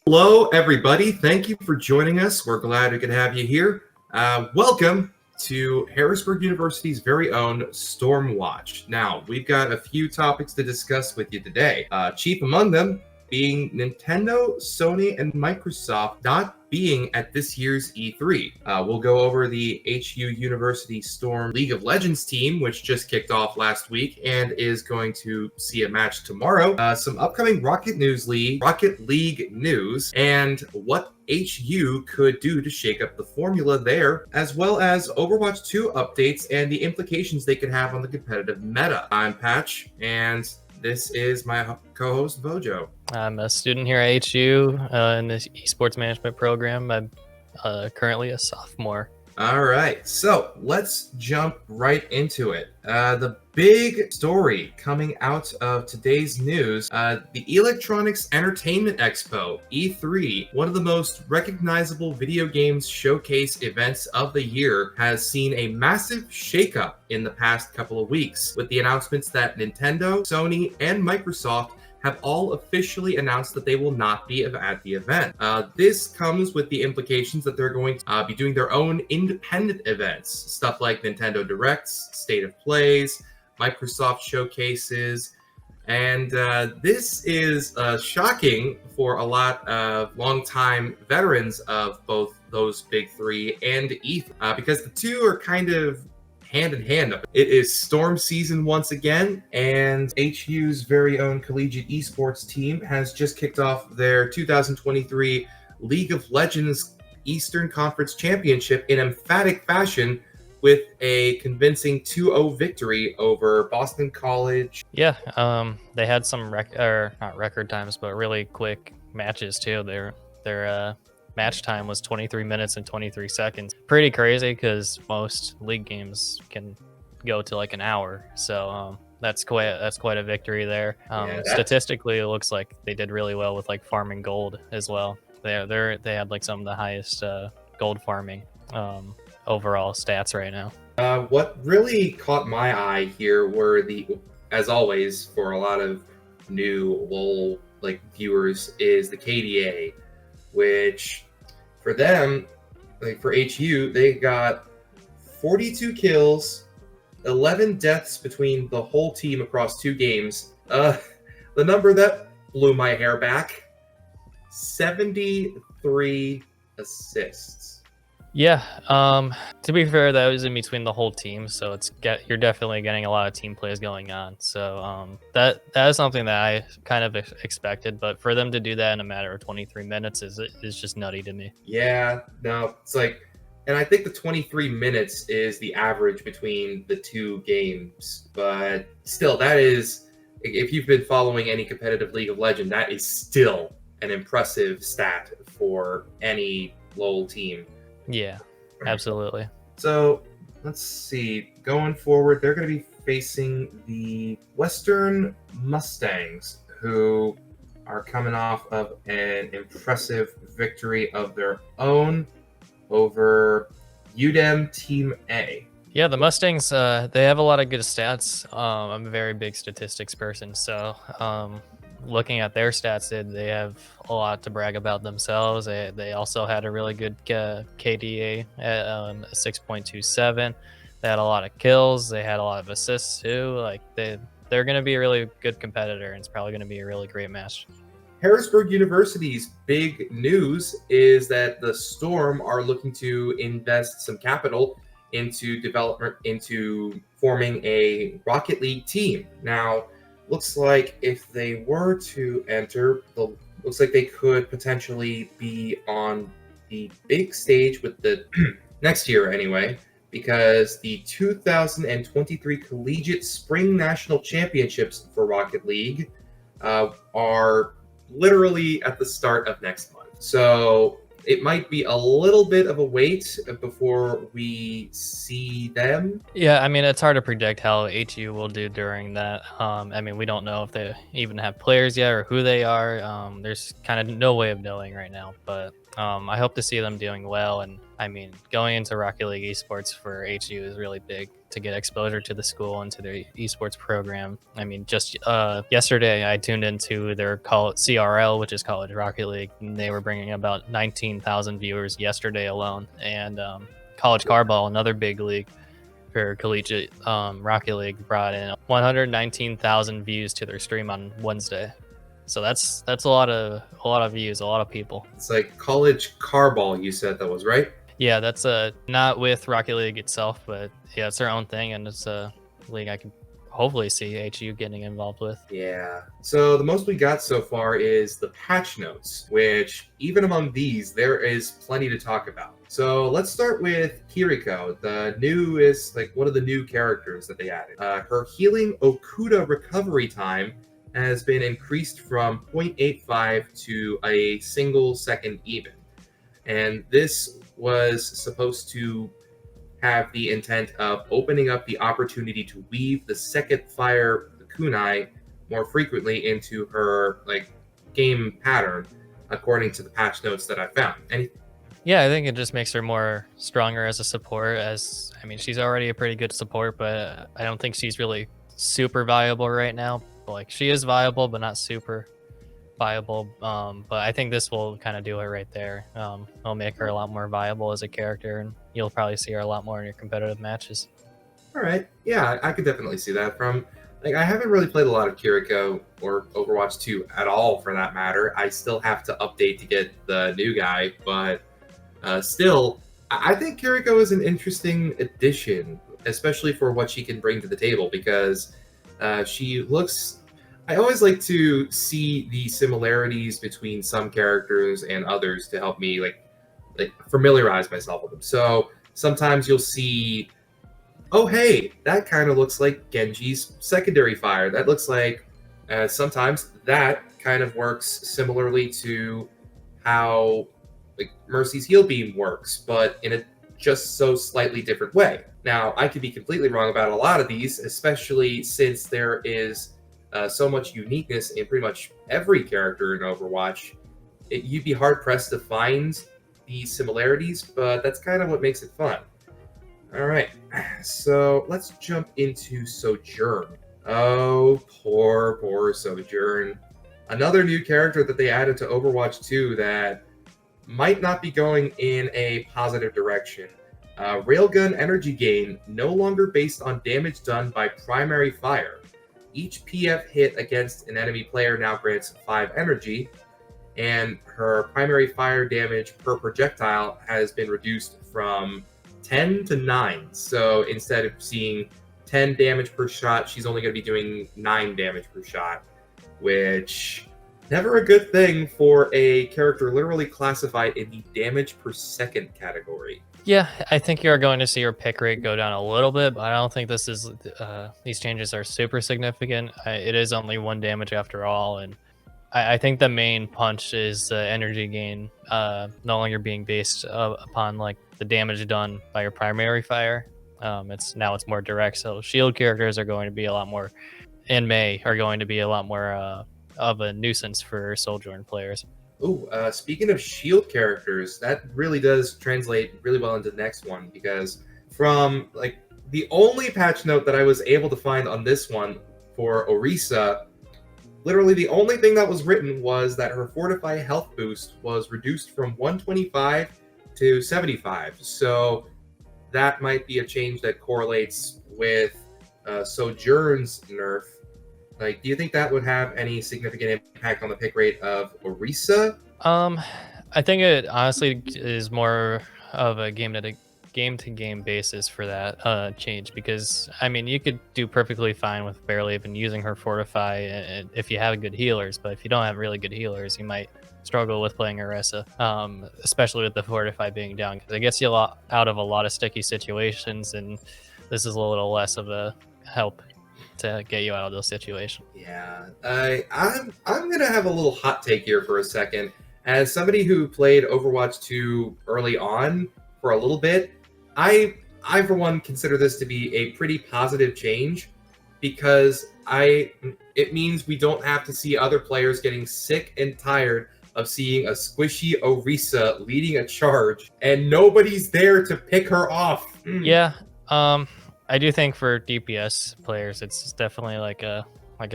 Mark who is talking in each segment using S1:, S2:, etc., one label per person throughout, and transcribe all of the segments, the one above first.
S1: Hello, everybody. Thank you for joining us. We're glad we could have you here. Welcome to Harrisburg University's very own Stormwatch. Now, we've got a few topics to discuss with you today. Chief among them being Nintendo, Sony, and Microsoft not being at this year's E3. We'll go over the HU University Storm League of Legends team, which just kicked off last week and is going to see a match tomorrow. Some upcoming Rocket League news, and what HU could do to shake up the formula there, as well as Overwatch 2 updates and the implications they could have on the competitive meta. I'm Patch, and this is my co-host Vojo.
S2: I'm a student here at HU in the Esports management program. I'm currently a sophomore.
S1: All right, so let's jump right into it. The big story coming out of today's news, the Electronics Entertainment Expo, E3, one of the most recognizable video games showcase events of the year, has seen a massive shakeup in the past couple of weeks, with the announcements that Nintendo, Sony, and Microsoft have all officially announced that they will not be at the event. This comes with the implications that they're going to be doing their own independent events, stuff like Nintendo Directs, State of Plays, Microsoft showcases, and this is shocking for a lot of longtime veterans of both those big three and E3, because the two are kind of hand in hand. It is Storm season once again, and HU's very own collegiate esports team has just kicked off their 2023 League of Legends Eastern Conference Championship in emphatic fashion with a convincing 2-0 victory over Boston College.
S2: Yeah, they had some not record times, but really quick matches too. Their match time was 23 minutes and 23 seconds. Pretty crazy because most league games can go to like an hour. So that's quite a victory there. Statistically, it looks like they did really well with like farming gold as well. They had like some of the highest gold farming overall stats right now.
S1: What really caught my eye here were as always, for a lot of new LoL viewers, is the KDA, which for them, for HU, they got 42 kills, 11 deaths between the whole team across 2 games. The number that blew my hair back, 73 assists.
S2: Yeah, to be fair, that was in between the whole team, so you're definitely getting a lot of team plays going on. So that is something that I kind of expected, but for them to do that in a matter of 23 minutes is just nutty to me.
S1: Yeah, no, it's like, and I think the 23 minutes is the average between the 2 games, but still, that is, if you've been following any competitive League of Legends, that is still an impressive stat for any LoL team.
S2: Yeah, absolutely.
S1: So let's see. Going forward, they're going to be facing the Western Mustangs, who are coming off of an impressive victory of their own over UDEM Team A.
S2: Yeah, the Mustangs, they have a lot of good stats. I'm a very big statistics person, so looking at their stats, they have a lot to brag about themselves. They also had a really good KDA at 6.27. They had a lot of kills. They had a lot of assists too. Like they're going to be a really good competitor, and it's probably going to be a really great match.
S1: Harrisburg University's big news is that the Storm are looking to invest some capital into forming a Rocket League team. Now, looks like if they were to enter, looks like they could potentially be on the big stage with the next year anyway, because the 2023 Collegiate Spring National Championships for Rocket League are literally at the start of next month. So it might be a little bit of a wait before we see them.
S2: Yeah, I mean, it's hard to predict how HU will do during that. I mean, we don't know if they even have players yet or who they are. There's kind of no way of knowing right now, but I hope to see them doing well and I mean, going into Rocket League Esports for HU is really big to get exposure to the school and to their esports program. I mean, just yesterday I tuned into their CRL, which is College Rocket League, and they were bringing about 19,000 viewers yesterday alone. And College Carball, another big league for collegiate Rocket League, brought in 119,000 views to their stream on Wednesday. So that's a lot of views, a lot of people.
S1: It's like College Carball, you said that was, right?
S2: Yeah, that's not with Rocket League itself, but yeah, it's their own thing, and it's a league I can hopefully see HU getting involved with.
S1: Yeah. So the most we got so far is the patch notes, which even among these, there is plenty to talk about. So let's start with Kiriko, the newest, like one of the new characters that they added. Her healing Okuda recovery time has been increased from 0.85 to a single second even. And this was supposed to have the intent of opening up the opportunity to weave the second fire kunai more frequently into her like game pattern, according to the patch notes that I found. And
S2: yeah, I think it just makes her more stronger as a support. As I mean, she's already a pretty good support, but I don't think she's really super viable right now. Like she is viable, but not super viable. But I think this will kind of do it right there. It'll make her a lot more viable as a character, and you'll probably see her a lot more in your competitive matches.
S1: all right, yeah, I could definitely see that. From like I haven't really played a lot of Kiriko or Overwatch 2 at all, for that matter. I still have to update to get the new guy, but still, I think Kiriko is an interesting addition, especially for what she can bring to the table, because she looks. I always like to see the similarities between some characters and others to help me like familiarize myself with them. So sometimes you'll see, oh hey, that kind of looks like Genji's secondary fire. That looks like sometimes that kind of works similarly to how like Mercy's heal beam works, but in a just so slightly different way. Now, I could be completely wrong about a lot of these, especially since there is so much uniqueness in pretty much every character in Overwatch. You'd be hard pressed to find these similarities, but that's kind of what makes it fun. All right, so let's jump into Sojourn. Oh, poor Sojourn. Another new character that they added to Overwatch 2 that might not be going in a positive direction. Railgun energy gain, no longer based on damage done by primary fire. Each PF hit against an enemy player now grants 5 energy, and her primary fire damage per projectile has been reduced from 10 to 9. So instead of seeing 10 damage per shot, she's only going to be doing 9 damage per shot, which never a good thing for a character literally classified in the damage per second category.
S2: Yeah, I think you're going to see your pick rate go down a little bit, but I don't think this is these changes are super significant. It is only 1 damage after all, and I think the main punch is the energy gain no longer being based upon like the damage done by your primary fire. It's more direct, so shield characters are going to be a lot more, and May are going to be a lot more of a nuisance for Sojourn players.
S1: Ooh, speaking of shield characters, that really does translate really well into the next one, because from like the only patch note that I was able to find on this one for Orisa, literally the only thing that was written was that her Fortify health boost was reduced from 125 to 75. So that might be a change that correlates with Sojourn's nerf. Like, do you think that would have any significant impact on the pick rate of Orisa?
S2: I think it honestly is more of a game to game basis for that change, because I mean you could do perfectly fine with barely even using her Fortify if you have good healers, but if you don't have really good healers, you might struggle with playing Orisa, especially with the Fortify being down, because it gets you out of a lot of sticky situations, and this is a little less of a help to get you out of those situations.
S1: Yeah, I'm gonna have a little hot take here for a second. As somebody who played Overwatch 2 early on for a little bit, I for one consider this to be a pretty positive change, because it means we don't have to see other players getting sick and tired of seeing a squishy Orisa leading a charge and nobody's there to pick her off.
S2: Yeah, I do think for DPS players, it's definitely like a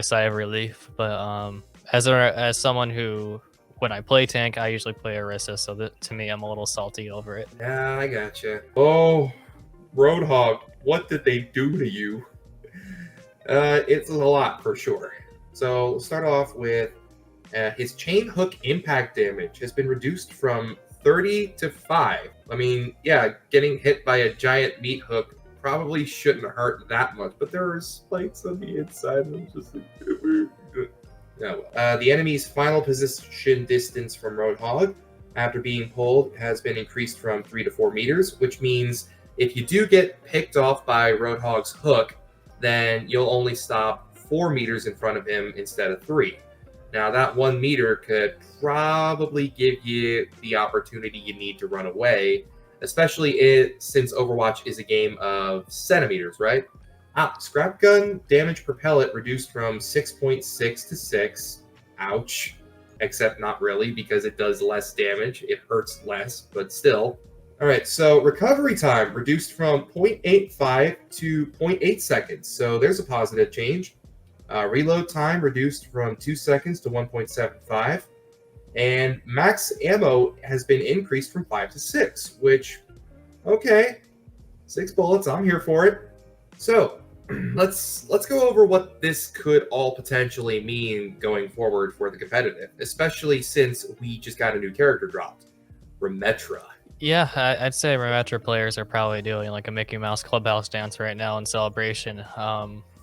S2: sigh of relief. But as someone who, when I play tank, I usually play Orisa, so that to me, I'm a little salty over it.
S1: Yeah, I gotcha. Oh, Roadhog, what did they do to you? It's a lot for sure. So we'll start off with his chain hook impact damage has been reduced from 30 to 5. I mean, yeah, getting hit by a giant meat hook probably shouldn't hurt that much, but there are spikes on the inside. And I'm just like, no. The enemy's final position distance from Roadhog after being pulled has been increased from 3 to 4 meters, which means if you do get picked off by Roadhog's hook, then you'll only stop 4 meters in front of him instead of 3. Now, that 1 meter could probably give you the opportunity you need to run away, especially since Overwatch is a game of centimeters, right? Scrap gun damage per pellet reduced from 6.6 to 6. Ouch. Except not really, because it does less damage. It hurts less, but still. All right, so recovery time reduced from 0.85 to 0.8 seconds. So there's a positive change. Reload time reduced from 2 seconds to 1.75. And max ammo has been increased from 5 to 6, which, okay, 6 bullets, I'm here for it. So let's go over what this could all potentially mean going forward for the competitive, especially since we just got a new character dropped, Remetra.
S2: Yeah, I'd say Remetra players are probably doing like a Mickey Mouse clubhouse dance right now in celebration,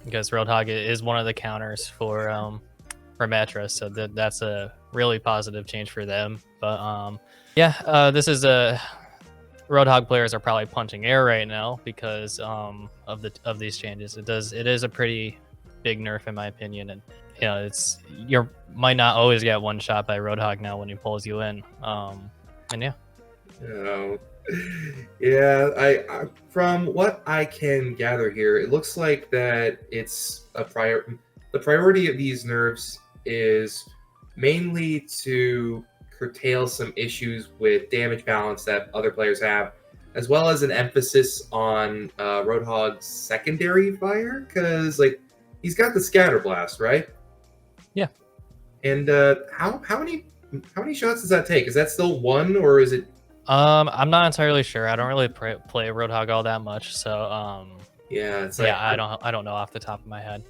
S2: because Roadhog is one of the counters for Remetra, so that's a really positive change for them. But this is a Roadhog players are probably punching air right now because of these changes. It is a pretty big nerf in my opinion, and you might not always get one shot by Roadhog now when he pulls you in. And yeah.
S1: Yeah, I from what I can gather here, it looks like that it's the priority of these nerfs is mainly to curtail some issues with damage balance that other players have, as well as an emphasis on Roadhog's secondary fire, because like he's got the scatter blast, right?
S2: Yeah.
S1: And how many shots does that take? Is that still one, or is it?
S2: I'm not entirely sure. I don't really play Roadhog all that much, so
S1: yeah, it's
S2: I don't know off the top of my head.